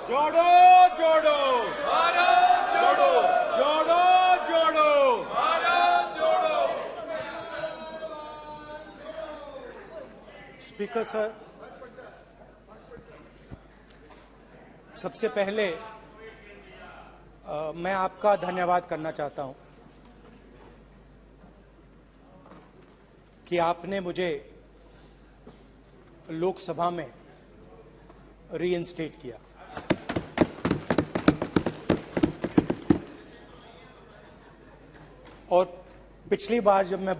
जोड़ो जोड़ो भारत जोड़ो, जोड़ो जोड़ो भारत जोड़ो। स्पीकर सर, सबसे पहले मैं आपका धन्यवाद करना चाहता हूं कि आपने मुझे लोकसभा में रीइंस्टेट किया। और पिछली बार जब मैं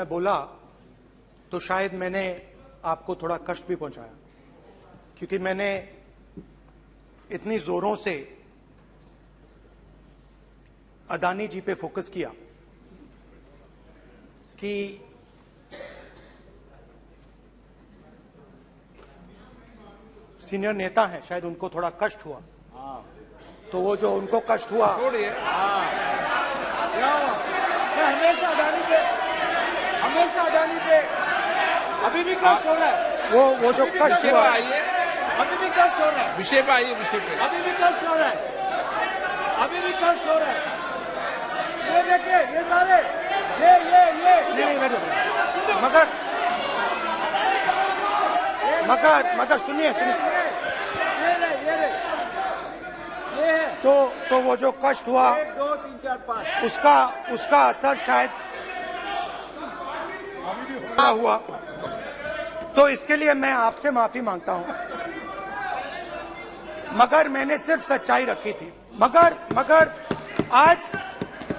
बोला तो शायद मैंने आपको थोड़ा कष्ट भी पहुंचाया, क्योंकि मैंने इतनी जोरों से अदानी जी पे फोकस किया कि सीनियर नेता हैं, शायद उनको थोड़ा कष्ट हुआ। तो वो जो उनको कष्ट हुआ, छोड़िए। हमेशा अडानी पे अभी भी कष्ट हो रहा है। वो जो कष्ट हुआ, अभी भी कष्ट हो रहा है। विषय पे आइए, विषय पे। अभी भी कष्ट हो रहा है, अभी भी कष्ट हो रहा है। ये देखिए, ये सारे नहीं मगर सुनिए तो वो जो कष्ट हुआ, 1 2 3 4 5 उसका असर शायद हुआ। तो इसके लिए मैं आपसे माफी मांगता हूं, मगर मैंने सिर्फ सच्चाई रखी थी। मगर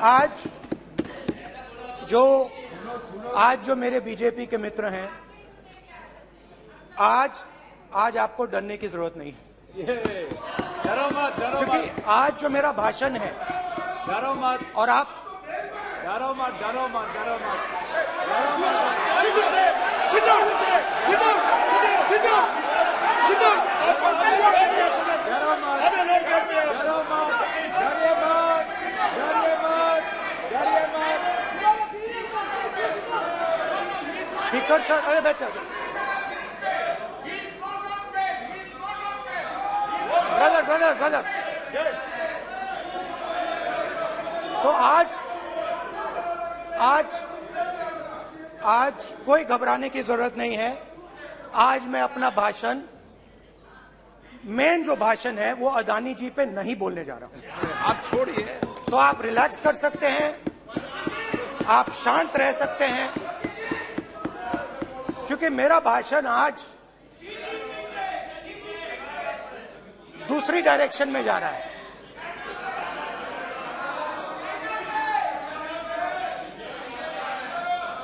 आज जो मेरे बीजेपी के मित्र हैं, आज आपको डरने की जरूरत नहीं है, डरो मत, क्योंकि आज जो मेरा भाषण है, डरो मत, और आप डरो मत। स्पीकर सर, अरे बैठे ब्रदर। तो आज कोई घबराने की जरूरत नहीं है। आज मैं अपना भाषण, मेन जो भाषण है, वो अदानी जी पे नहीं बोलने जा रहा हूं। आप छोड़िए, तो आप रिलैक्स कर सकते हैं, आप शांत रह सकते हैं, क्योंकि मेरा भाषण आज दूसरी डायरेक्शन में जा रहा है।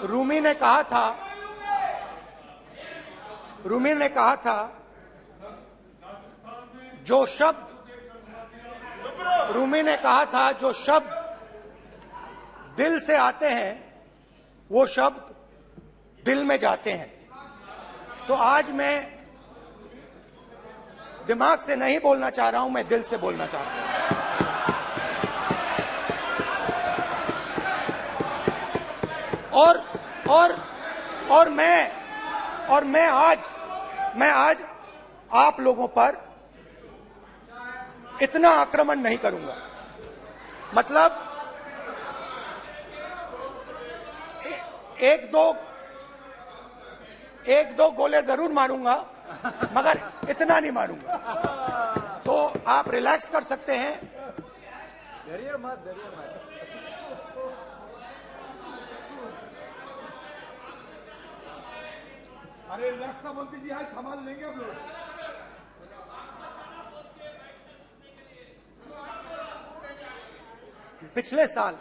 रूमी ने कहा था जो शब्द दिल से आते हैं, वो शब्द दिल में जाते हैं। तो आज मैं दिमाग से नहीं बोलना चाह रहा हूं, मैं दिल से बोलना चाह रहा हूं। और मैं आज आप लोगों पर इतना आक्रमण नहीं करूंगा। मतलब एक दो गोले जरूर मारूंगा, मगर इतना नहीं मारूंगा। तो आप रिलैक्स कर सकते हैं। डरिए मत। अरे रक्षा मंत्री जी, आज संभाल लेंगे आप लोग। पिछले साल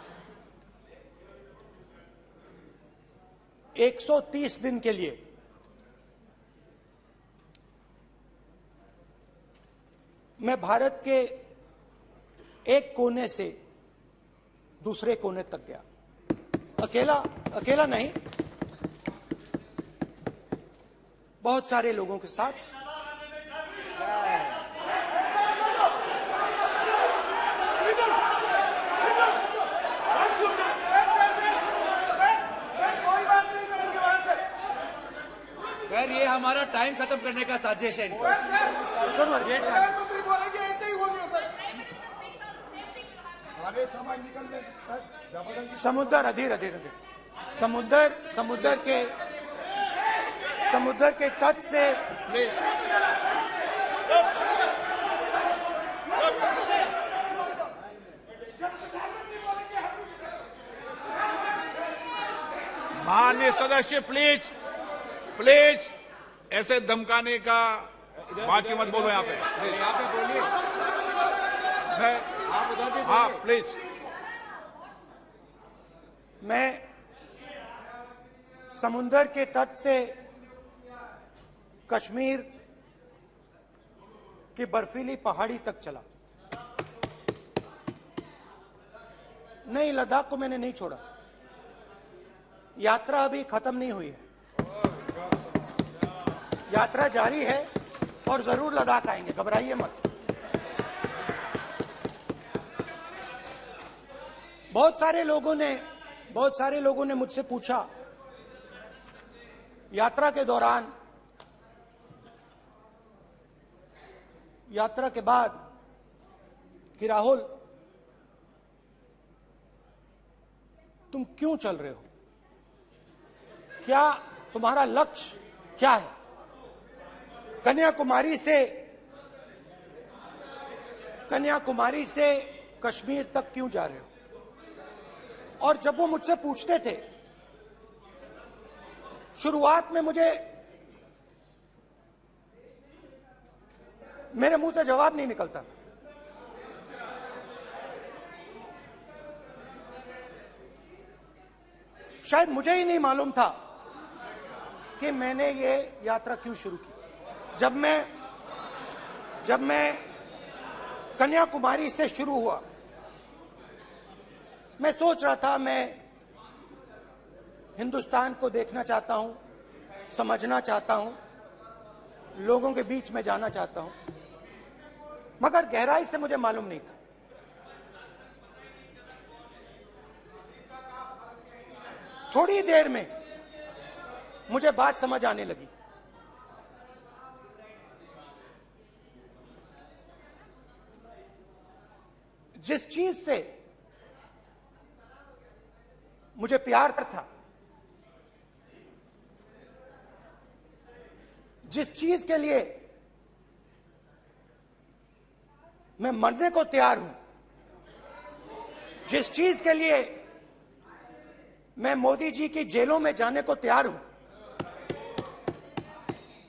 130 दिन के लिए मैं भारत के एक कोने से दूसरे कोने तक गया। अकेला नहीं, बहुत सारे लोगों के साथ। सर, ये हमारा टाइम खत्म करने का साजिश है इनका। प्रधानमंत्री बोलेंगे ऐसे ही होंगे सर। सारे समाज निकल गए सर, जबरदस्ती समुद्र अधीर अधीर अधीर समुद्र के तट से माननीय सदस्य प्लीज प्लीज ऐसे धमकाने का बात की मत बोलो यहाँ पे। यहाँ पे बोलिए, आप उधर भी हाँ प्लीज। मैं समुद्र के तट से कश्मीर की बर्फीली पहाड़ी तक चला। नहीं, लद्दाख को मैंने नहीं छोड़ा। यात्रा अभी खत्म नहीं हुई है, यात्रा जारी है और जरूर लद्दाख आएंगे, घबराइए मत। बहुत सारे लोगों ने मुझसे पूछा यात्रा के दौरान, यात्रा के बाद कि राहुल तुम क्यों चल रहे हो, क्या तुम्हारा लक्ष्य क्या है, कन्याकुमारी से कश्मीर तक क्यों जा रहे हो। और जब वो मुझसे पूछते थे, शुरुआत में मेरे मुंह से जवाब नहीं निकलता। शायद मुझे ही नहीं मालूम था कि मैंने ये यात्रा क्यों शुरू की। जब मैं कन्याकुमारी से शुरू हुआ, मैं सोच रहा था मैं हिंदुस्तान को देखना चाहता हूं, समझना चाहता हूं, लोगों के बीच में जाना चाहता हूं, मगर गहराई से मुझे मालूम नहीं था। थोड़ी देर में मुझे बात समझ आने लगी। जिस चीज से मुझे प्यार था, जिस चीज के लिए मैं मरने को तैयार हूं, जिस चीज के लिए मैं मोदी जी की जेलों में जाने को तैयार हूं,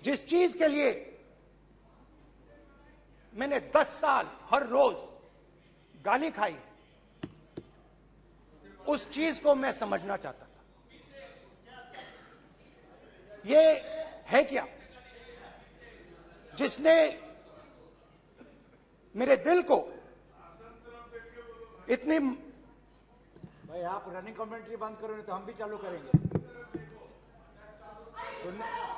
जिस चीज के लिए मैंने 10 साल हर रोज गाली खाई, उस चीज को मैं समझना चाहता था। ये है क्या जिसने मेरे दिल को इतनी। भाई आप रनिंग कमेंट्री बंद करो, नहीं तो हम भी चालू करेंगे।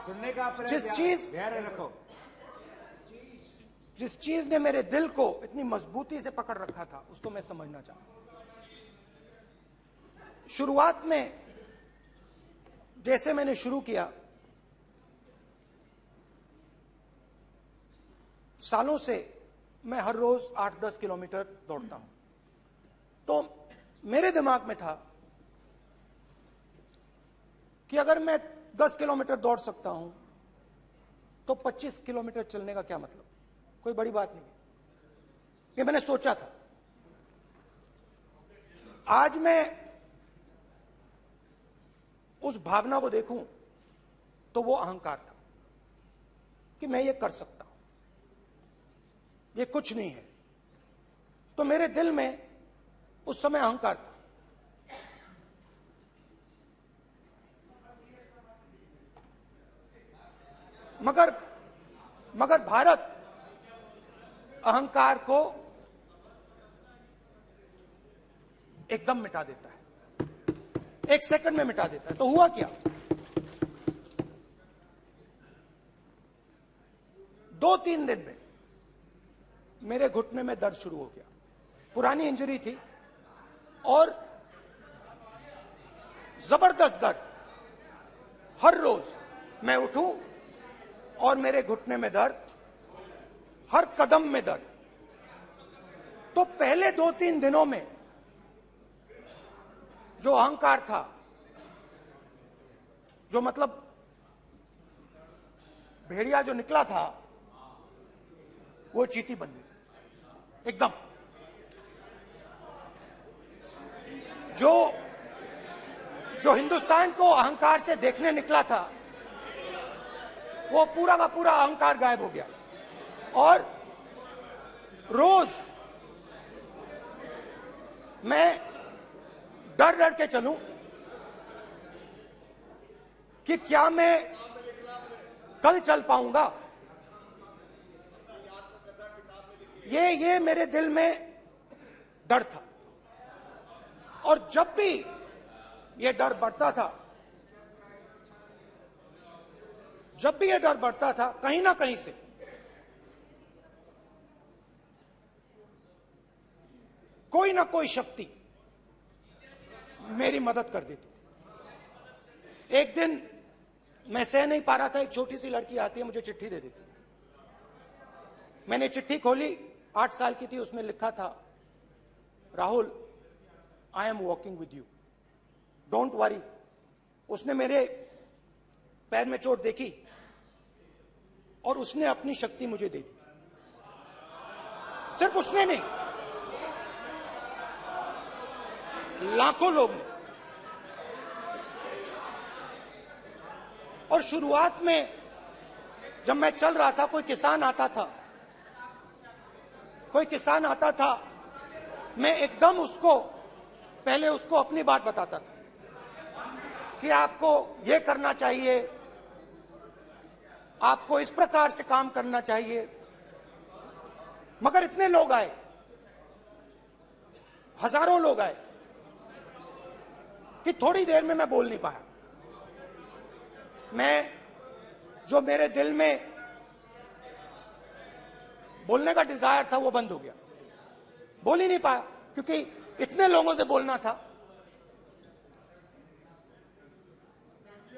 सुनने का आप धैर्य रखो। जिस चीज ने मेरे दिल को इतनी मजबूती से पकड़ रखा था, उसको मैं समझना चाहता। शुरुआत में जैसे मैंने शुरू किया, सालों से मैं हर रोज 8-10 किलोमीटर दौड़ता हूं, तो मेरे दिमाग में था कि अगर मैं 10 किलोमीटर दौड़ सकता हूं तो 25 किलोमीटर चलने का क्या मतलब, कोई बड़ी बात नहीं। ये मैंने सोचा था। आज मैं उस भावना को देखूं तो वो अहंकार था कि मैं ये कर सकता हूं, ये कुछ नहीं है। तो मेरे दिल में उस समय अहंकार था। मगर भारत अहंकार को एकदम मिटा देता है, 1 सेकंड में मिटा देता है। तो हुआ क्या, 2-3 दिन में मेरे घुटने में दर्द शुरू हो गया। पुरानी इंजरी थी और जबरदस्त दर्द। हर रोज मैं उठूं और मेरे घुटने में दर्द, हर कदम में दर्द। तो पहले 2-3 दिनों में जो अहंकार था, जो मतलब भेड़िया जो निकला था, वो चींटी बन गई एकदम। जो हिंदुस्तान को अहंकार से देखने निकला था, वो पूरा का पूरा अहंकार गायब हो गया। और रोज मैं डर डर के चलूं कि क्या मैं कल चल पाऊंगा। ये मेरे दिल में डर था। और जब भी ये डर बढ़ता था, कहीं ना कहीं से कोई ना कोई शक्ति मेरी मदद कर देती। एक दिन मैं सह नहीं पा रहा था, एक छोटी सी लड़की आती है, मुझे चिट्ठी दे देती। मैंने चिट्ठी खोली, 8 साल की थी, उसमें लिखा था, Rahul, I am walking with you, don't worry. उसने मेरे पैर में चोट देखी और उसने अपनी शक्ति मुझे दे दी। सिर्फ उसने नहीं, लाखों लोग ने। और शुरुआत में जब मैं चल रहा था, कोई किसान आता था, मैं एकदम पहले उसको अपनी बात बताता था कि आपको ये करना चाहिए, आपको इस प्रकार से काम करना चाहिए। मगर इतने लोग आए, हजारों लोग आए, कि थोड़ी देर में मैं बोल नहीं पाया। जो मेरे दिल में बोलने का डिजायर था, वो बंद हो गया। बोल ही नहीं पाया, क्योंकि इतने लोगों से बोलना था।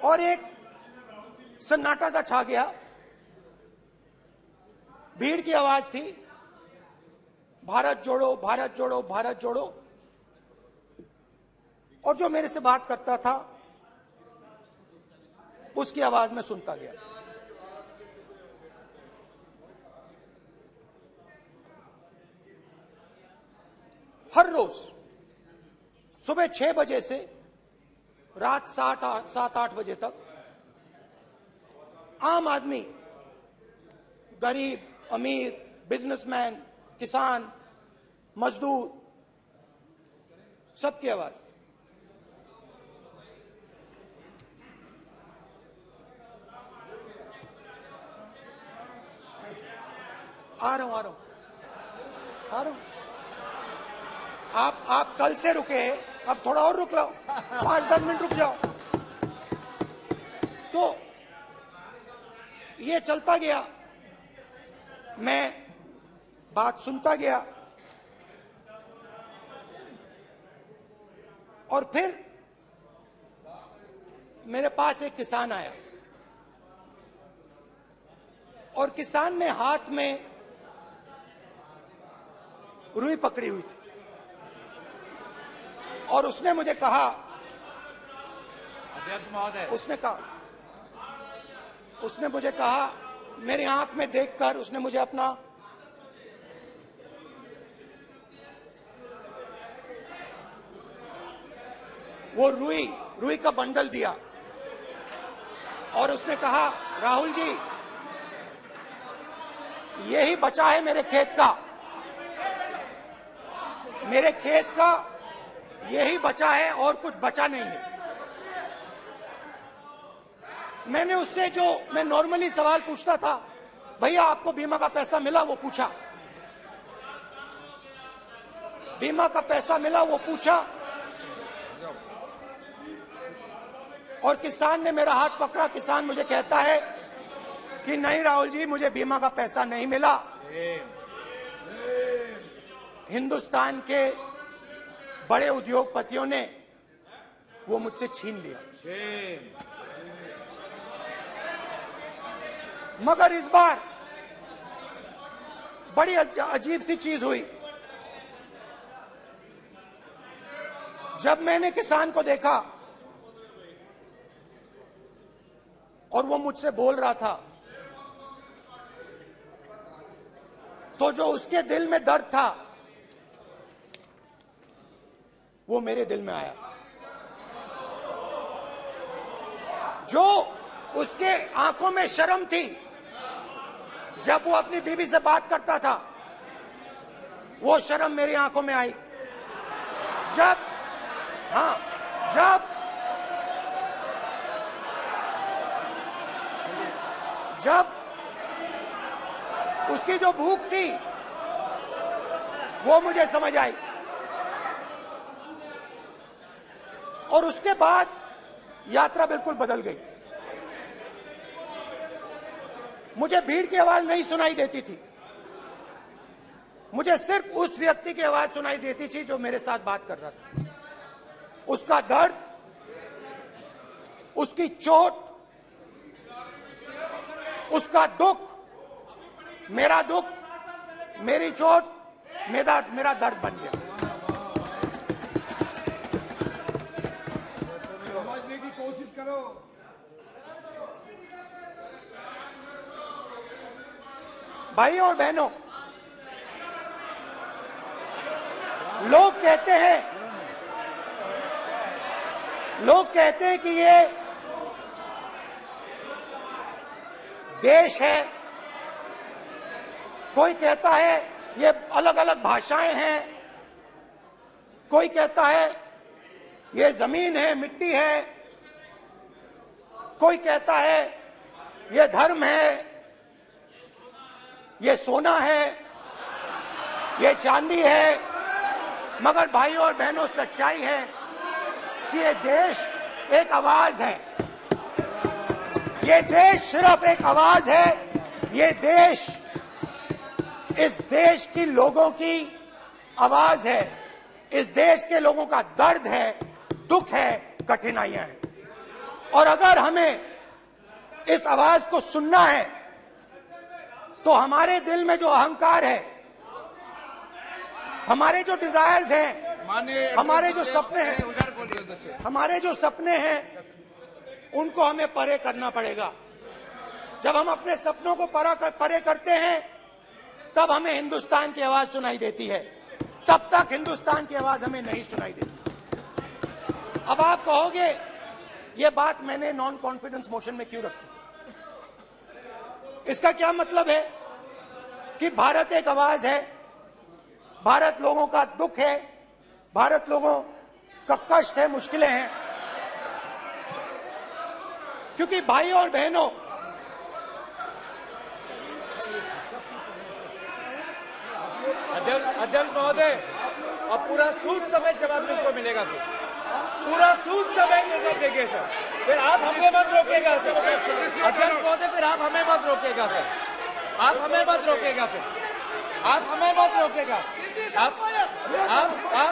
और एक सन्नाटा सा छा गया, भीड़ की आवाज थी, भारत जोड़ो, भारत जोड़ो, भारत जोड़ो। और जो मेरे से बात करता था, उसकी आवाज में सुनता गया। हर रोज सुबह 6 बजे से रात 7-8 बजे तक आम आदमी, गरीब, अमीर, बिजनेसमैन, किसान, मजदूर, सबकी आवाज। आ रहा हूं। आप कल से रुके, अब थोड़ा और रुक लो, 5-10 मिनट रुक जाओ। तो ये चलता गया, मैं बात सुनता गया। और फिर मेरे पास एक किसान आया, और किसान ने हाथ में रुई पकड़ी हुई थी, और उसने मुझे कहा, अध्यक्ष महोदय, उसने मुझे कहा, मेरी आंख में देखकर उसने मुझे अपना वो रुई का बंडल दिया, और उसने कहा, राहुल जी, यही बचा है मेरे खेत का, यही बचा है, और कुछ बचा नहीं है। मैंने उससे, जो मैं नॉर्मली सवाल पूछता था, भैया आपको बीमा का पैसा मिला, वो पूछा। बीमा का पैसा मिला, वो पूछा। और किसान ने मेरा हाथ पकड़ा। किसान मुझे कहता है कि नहीं राहुल जी, मुझे बीमा का पैसा नहीं मिला, हिंदुस्तान के बड़े उद्योगपतियों ने वो मुझसे छीन लिया। मगर इस बार बड़ी अजीब सी चीज हुई। जब मैंने किसान को देखा और वो मुझसे बोल रहा था, तो जो उसके दिल में दर्द था वो मेरे दिल में आया। जो उसके आंखों में शर्म थी जब वो अपनी बीवी से बात करता था, वो शर्म मेरी आंखों में आई। जब उसकी जो भूख थी वो मुझे समझ आई। और उसके बाद यात्रा बिल्कुल बदल गई। मुझे भीड़ की आवाज नहीं सुनाई देती थी, मुझे सिर्फ उस व्यक्ति की आवाज सुनाई देती थी जो मेरे साथ बात कर रहा था। उसका दर्द, उसकी चोट, उसका दुख, मेरा दुख, मेरी चोट, मेरा दर्द बन गया। समझने की कोशिश करो। भाइयों और बहनों, लोग कहते हैं कि ये देश है, कोई कहता है ये अलग अलग भाषाएं हैं, कोई कहता है ये जमीन है, मिट्टी है, कोई कहता है ये धर्म है, ये सोना है, ये चांदी है। मगर भाइयों और बहनों, सच्चाई है कि ये देश एक आवाज है। ये देश सिर्फ एक आवाज है। ये देश, इस देश की लोगों की आवाज है। इस देश के लोगों का दर्द है, दुख है, कठिनाइयां हैं। और अगर हमें इस आवाज को सुनना है तो हमारे दिल में जो अहंकार है, हमारे जो डिजायर्स हैं, हमारे जो सपने हैं, उनको हमें परे करना पड़ेगा। जब हम अपने सपनों को परे करते हैं तब हमें हिंदुस्तान की आवाज सुनाई देती है, तब तक हिंदुस्तान की आवाज हमें नहीं सुनाई देती। अब आप कहोगे ये बात मैंने नॉन कॉन्फिडेंस मोशन में क्यों रखी? इसका क्या मतलब है कि भारत एक आवाज है, भारत लोगों का दुख है, भारत लोगों का कष्ट है, मुश्किलें हैं। क्योंकि भाइयों और बहनों, अध्यक्ष महोदय, अब पूरा सूद समेत जवाब तुमको मिलेगा। पूरा सूद समेत जवाब देंगे सर। फिर आप हमें मत रोकेगा सर। अध्यक्ष महोदय, फिर आप हमें मत रोकेगा सर। आप हमें मत रोकेगा। फिर आप हमें मत रोकेगा। आप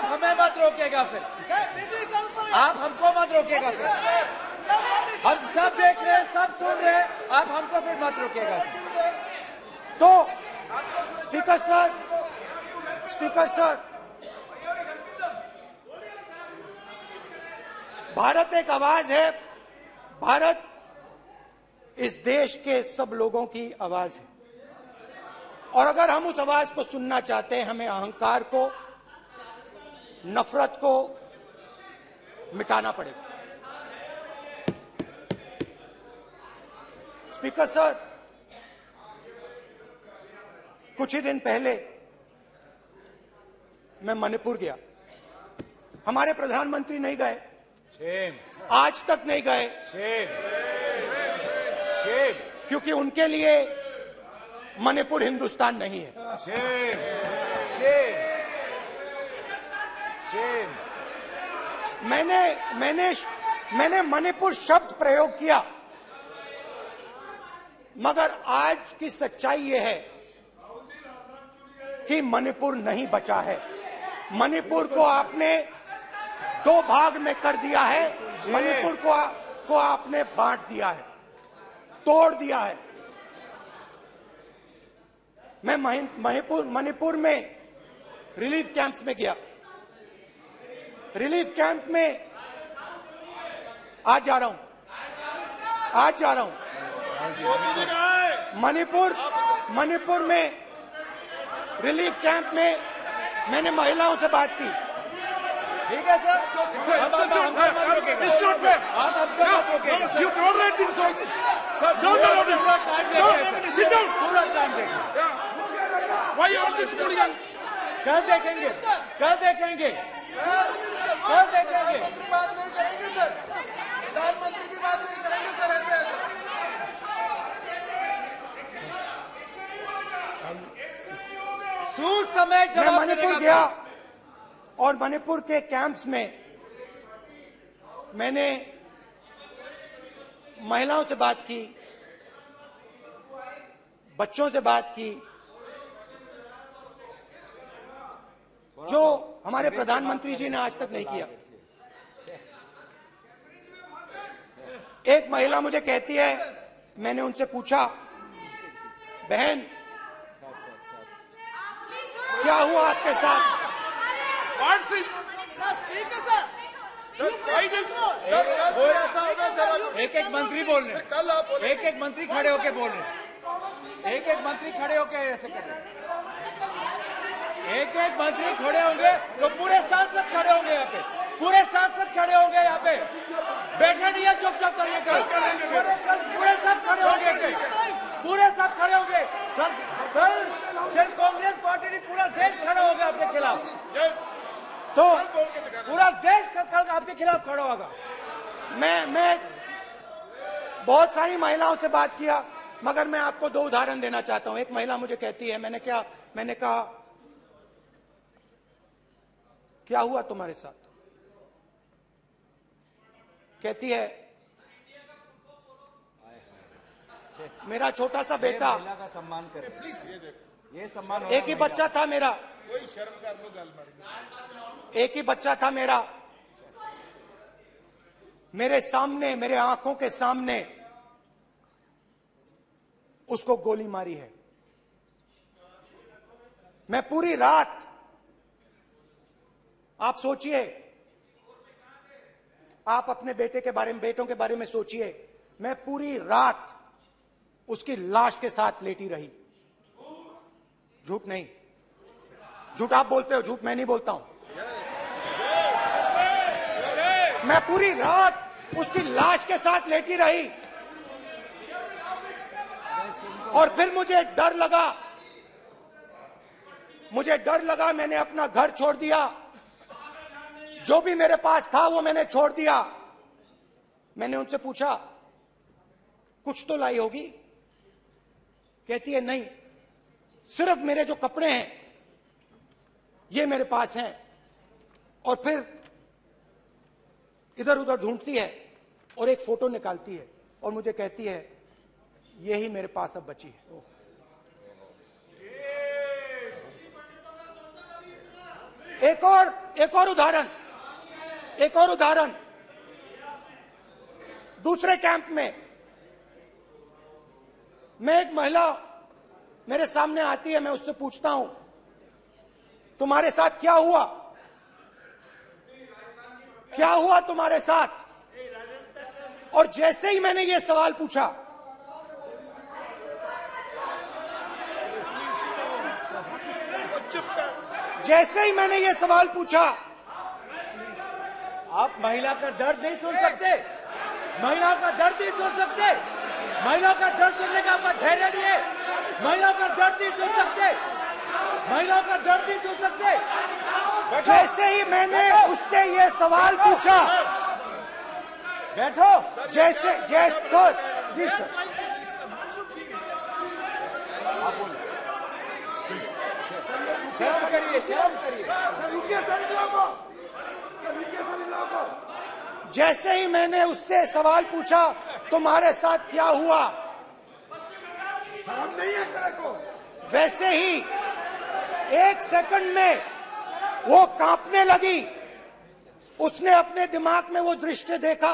हमें मत रोकेगा। फिर आप हमको मत रोकेगा सर। हम सब देख रहे हैं, सब सुन रहे हैं, आप हमको फिर मत रोकेगा सर। तो स्पीकर सर, भारत एक आवाज है। भारत इस देश के सब लोगों की आवाज है। और अगर हम उस आवाज को सुनना चाहते हैं, हमें अहंकार को, नफरत को मिटाना पड़ेगा। स्पीकर सर, कुछ ही दिन पहले मैं मणिपुर गया। हमारे प्रधानमंत्री नहीं गए, आज तक नहीं गए, क्योंकि उनके लिए मणिपुर हिंदुस्तान नहीं है। मैंने मणिपुर शब्द प्रयोग किया, मगर आज की सच्चाई यह है कि मणिपुर नहीं बचा है। मणिपुर को आपने दो भाग में कर दिया है। मणिपुर को आपने बांट दिया है, तोड़ दिया है। मैं मणिपुर में रिलीफ कैंप्स में गया। रिलीफ कैंप में आज जा रहा हूं मणिपुर में रिलीफ कैंप में मैंने महिलाओं से बात की। ठीक है सर, अब आप मत रोकेगा। It's not fair. आप हमको मत रोकेगा। You tolerate this all this. Sir, Don't allow this. पूरा टाइम No, देखेंगे। sit down. पूरा टाइम देखेंगे। Yeah. Why all this hooligan? कल देखेंगे। बात नहीं करेंगे सर, प्रधानमंत्री की बात नहीं करेंगे सर ऐसे। सूद समय मैं जवाब मणिपुर मिलेगा। गया और मणिपुर के कैंप्स में मैंने महिलाओं से बात की, बच्चों से बात की, जो हमारे प्रधानमंत्री जी ने आज तक नहीं किया। एक महिला मुझे कहती है, मैंने उनसे पूछा, बहन क्या हुआ आपके साथ? What's this? सर ऐसा होगा सर, एक एक मंत्री बोल रहे हैं। कल आप बोले एक एक मंत्री खड़े होके बोल रहे हैं। एक एक मंत्री खड़े होके ऐसे कर रहे हैं। एक एक मंत्री खड़े होंगे तो पूरे सांसद खड़े होंगे यहाँ पे, पूरे सांसद खड़े होंगे यहाँ पे। बैठे नहीं है, चुपचाप करिए। पूरे सब खड़े होंगे, पूरे सब खड़े होंगे। कल कांग्रेस पार्टी ने पूरा देश खड़ा होगा आपके खिलाफ। तो पूरा देश कल आपके खिलाफ खड़ा होगा। मैं बहुत सारी महिलाओं से बात किया, मगर मैं आपको दो उदाहरण देना चाहता हूं। एक महिला मुझे कहती है, मैंने कहा क्या हुआ तुम्हारे साथ? कहती है, मेरा छोटा सा बेटा, महिला का सम्मान करें प्लीज। ये सम्मान एक ही बच्चा था मेरा, कोई शर्म कर लो गल मारी। एक ही बच्चा था मेरा, मेरे सामने, मेरे आंखों के सामने उसको गोली मारी है। मैं पूरी रात, आप सोचिए, आप अपने बेटे के बारे में, बेटों के बारे में सोचिए, मैं पूरी रात उसकी लाश के साथ लेटी रही। झूठ नहीं, झूठ आप बोलते हो, झूठ मैं नहीं बोलता हूं। मैं पूरी रात उसकी लाश के साथ लेटी रही और फिर मुझे डर लगा, मैंने अपना घर छोड़ दिया, जो भी मेरे पास था वो मैंने छोड़ दिया। मैंने उनसे पूछा, कुछ तो लाई होगी? कहती है, नहीं, सिर्फ मेरे जो कपड़े हैं ये मेरे पास हैं। और फिर इधर उधर ढूंढती है और एक फोटो निकालती है और मुझे कहती है, यही मेरे पास अब बची है। एक और उदाहरण, दूसरे कैंप में मैं, एक महिला मेरे सामने आती है, मैं उससे पूछता हूं, तुम्हारे साथ क्या हुआ? क्या हुआ तुम्हारे साथ? और जैसे ही मैंने ये सवाल पूछा, आप महिला का दर्द नहीं सुन सकते? महिला का दर्द नहीं सुन सकते? महिला का दर्द सुनने का आपका धैर्य नहीं है? महिला का दर्द नहीं सुन सकते? महिला का दर्द नहीं सुन सकते? जैसे ही मैंने उससे ये सवाल पूछा, बैठो। जैसे सर, प्लीज सर, शर्म करिए, शर्म करिए। जैसे ही मैंने उससे सवाल पूछा, तुम्हारे साथ क्या हुआ, शर्म नहीं है तेरे को? वैसे ही एक सेकंड में वो कांपने लगी। उसने अपने दिमाग में वो दृश्य देखा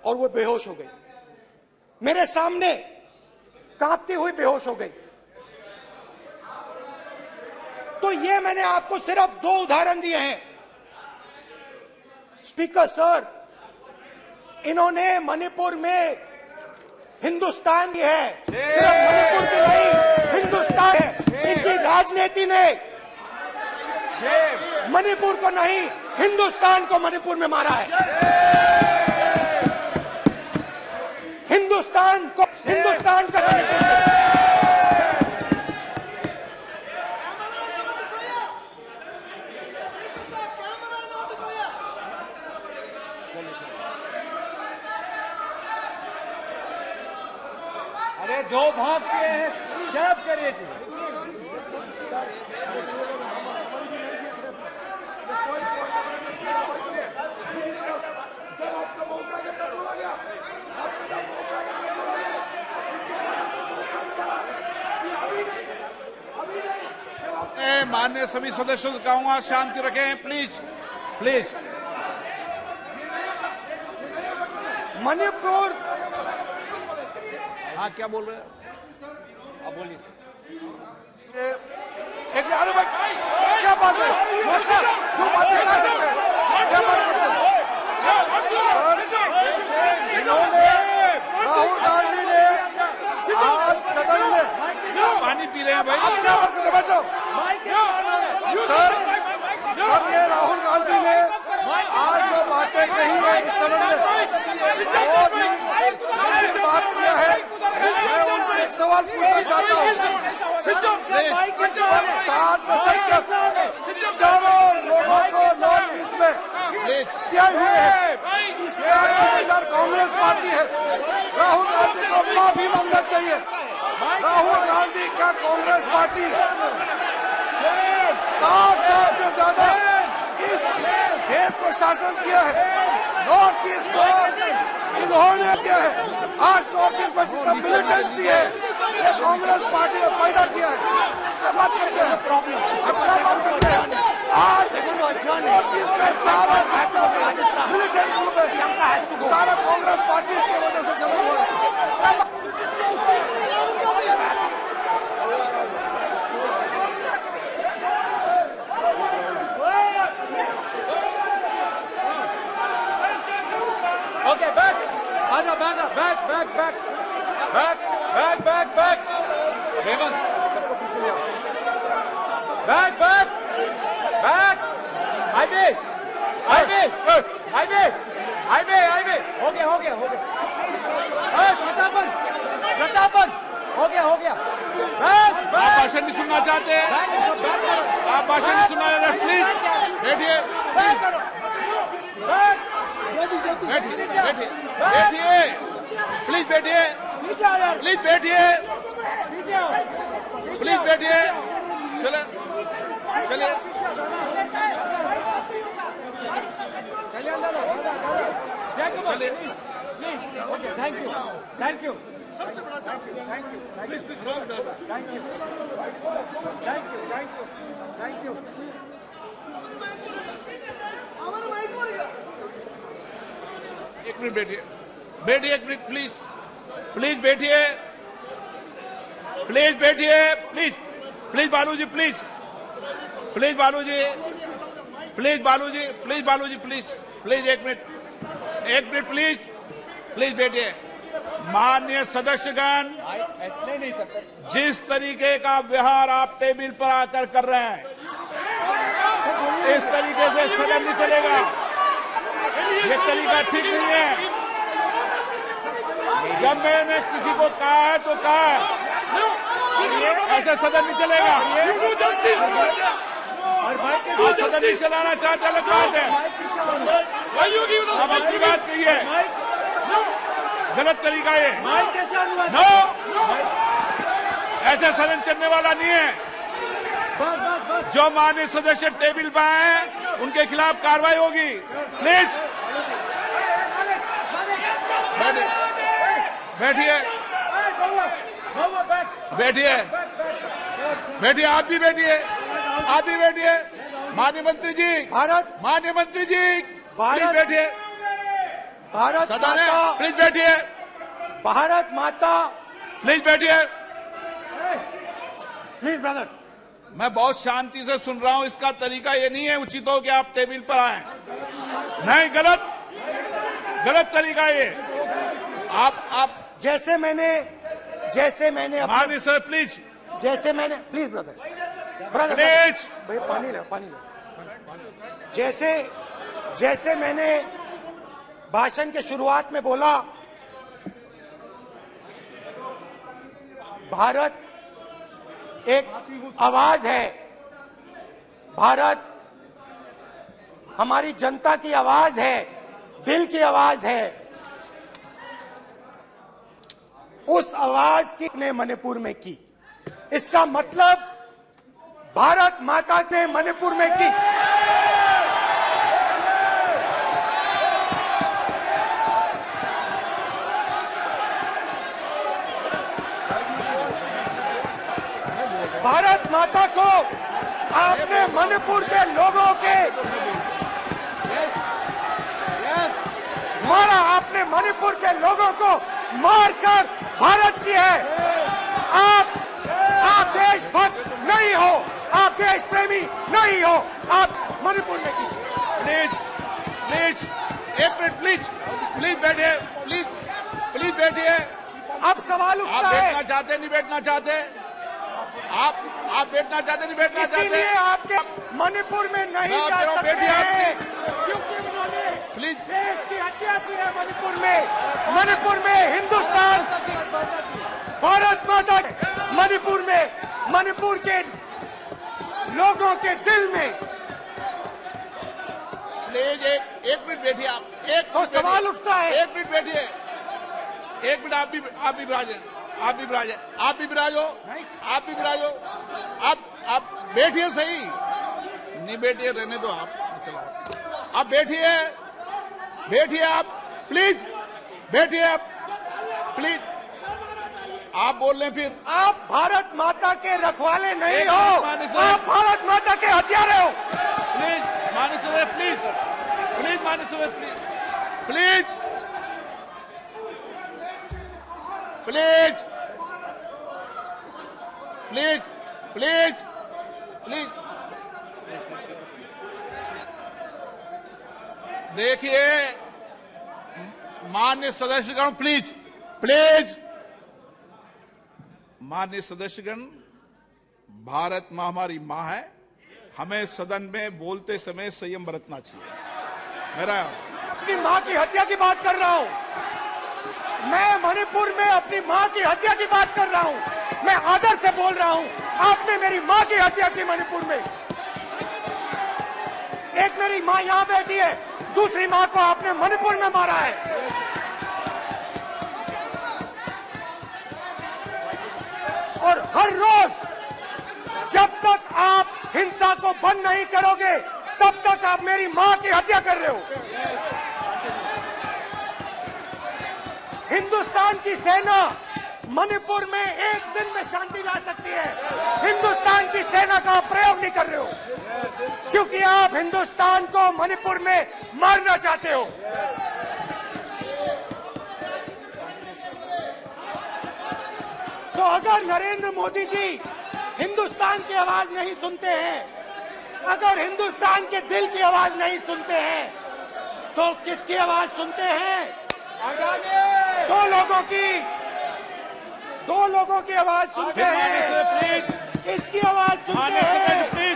और वो बेहोश हो गई मेरे सामने। कांपती हुई बेहोश हो गई। तो ये मैंने आपको सिर्फ 2 उदाहरण दिए हैं। स्पीकर सर, इन्होंने मणिपुर में हिंदुस्तान की है, सिर्फ मणिपुर की नहीं, हिंदुस्तान है। इनकी राजनीति ने मणिपुर को नहीं, हिंदुस्तान को मणिपुर में मारा है। हिंदुस्तान को, हिंदुस्तान का मणिपुर में। अरे 2 भाग के हैं, शराब करिए जी। माननीय सभी सदस्यों से कहूंगा शांति रखें, प्लीज प्लीज। मणिपुर, हाँ क्या बोल रहे हैं? अब बोलिए। एक अरे भाई क्या बात है? क्यों बातें कर सकते हैं? क्या बात करते हैं? इन्होंने राहुल गांधी ने आज सदन में पानी पी रहे हैं भाई। आप क्या बात करते हैं? बैठो सर, सर ये राहुल गांधी ने आज जो बातें कही है इस सदन में बहुत ही गंभीर बात किया है। मैं उनसे एक सवाल पूछना चाहता हूँ। 7 दशक तक हजारों लोगों को नॉर्थ ईस्ट में किए हुए हैं, इसका जिम्मेदार कांग्रेस पार्टी है। राहुल गांधी को माफी मांगना चाहिए। राहुल गांधी का कांग्रेस पार्टी 7 साल से ज्यादा इस देश को शासन किया है। नॉर्थ ईस्ट को इन्होंने किया है। आज नॉर्थ ईस्ट में जितना मिलिटेंसी है ये कांग्रेस पार्टी ने पैदा किया है। क्या बात करते हैं? क्या बात करते हैं? आज नॉर्थ ईस्ट में सारा मिलिटेंट ग्रुप है, सारा कांग्रेस पार्टी की वजह से चला हुआ है। ओके, बैक आजा, बैक हेमंत, सबको पीछे ले आओ। बैक हाईवे हो गया प्रतापन हो गया। आप भाषण नहीं सुनना चाहते? आप भाषण नहीं सुनना चाहते? प्लीज बैठिए, बैठिए, प्लीज बैठिए, चलिए थैंक यू। एक मिनट बैठिए, एक मिनट प्लीज बैठिए, बालूजी प्लीज एक मिनट प्लीज बैठिए। माननीय सदस्यगण, ऐसे नहीं सकते। जिस तरीके का व्यवहार आप टेबल पर आकर कर रहे हैं, इस तरीके से सदन नहीं चलेगा। ये तरीका ठीक नहीं है। जब मैंने किसी को कहा है तो कहा है, ऐसे सदन नहीं चलेगा। आप सदन नहीं चलाना चाहते अलग बात है, अब अपनी बात कहिए। गलत तरीका ये, नो, ऐसे सदन चलने वाला नहीं है। जो माननीय सदस्य टेबल पर आए हैं उनके खिलाफ कार्रवाई होगी। प्लीज बैठिए, आप भी बैठिए। माननीय मंत्री जी, प्लीज बैठिए। भारत सदन है, माता, प्लीज बैठिए। भारत माता प्लीज बैठिए। Please brother. मैं बहुत शांति से सुन रहा हूं। इसका तरीका ये नहीं है उचित हो कि आप टेबल पर आए। नहीं, गलत तरीका ये। आप जैसे मैंने माननीय sir please please brother please भाई पानी लो। जैसे मैंने भाषण के शुरुआत में बोला, भारत एक आवाज है। भारत हमारी जनता की आवाज है, दिल की आवाज है। उस आवाज की ने मणिपुर में की। इसका मतलब भारत माता ने मणिपुर में की। भारत माता को आपने मणिपुर के लोगों के मारा। आपने मणिपुर के लोगों को मारकर भारत की है। आप देशभक्त नहीं हो, आप देश प्रेमी नहीं हो, आप मणिपुर में की। प्लीज एक मिनट प्लीज बैठिए। प्लीज बैठिए। अब सवाल आप उठता है, बैठना चाहते नहीं बैठना चाहते? आप बैठना चाहते नहीं बैठना चाहते? इसीलिए आपके मणिपुर में नहीं मैं जा कह रहा हूं, सकते बैठिए आप, हैं, क्योंकि उन्होंने प्लीज देश की हत्या की है। मणिपुर में हिंदुस्तान, भारत माता, मणिपुर के लोगों के दिल में। प्लीज एक मिनट बैठिए आप। तो सवाल उठता है, एक मिनट बैठिए। एक मिनट आप भी विराजे। आप भी विराजो। आप बैठिए सही। नहीं बैठिए, रहने दो आप। आप बैठिए आप प्लीज बैठिए आप प्लीज। आप बोल रहे हैं फिर। आप भारत माता के रखवाले नहीं एक हो, मिनट माननीय सर। आप भारत माता के हत्यारे हो। प्लीज माननीय सर प्लीज माननीय सर प्लीज देखिए माननीय सदस्यगण, प्लीज माननीय सदस्यगण, भारत मां हमारी मां है। हमें सदन में बोलते समय संयम बरतना चाहिए। मेरा अपनी मां की हत्या की बात कर रहा हूं। मैं मणिपुर में अपनी मां की हत्या की बात कर रहा हूं। मैं आदर से बोल रहा हूं। आपने मेरी मां की हत्या की मणिपुर में। एक मेरी मां यहां बैठी है, दूसरी मां को आपने मणिपुर में मारा है। और हर रोज जब तक आप हिंसा को बंद नहीं करोगे, तब तक आप मेरी मां की हत्या कर रहे हो। हिंदुस्तान की सेना मणिपुर में एक दिन में शांति ला सकती है। हिंदुस्तान की सेना का प्रयोग नहीं कर रहे हो, क्योंकि आप हिंदुस्तान को मणिपुर में मारना चाहते हो। तो अगर नरेंद्र मोदी जी हिंदुस्तान की आवाज नहीं सुनते हैं, अगर हिंदुस्तान के दिल की आवाज नहीं सुनते हैं, तो किसकी आवाज सुनते हैं? दो लोगों की आवाज सुनते हैं। इसकी आवाज सुनते हैं।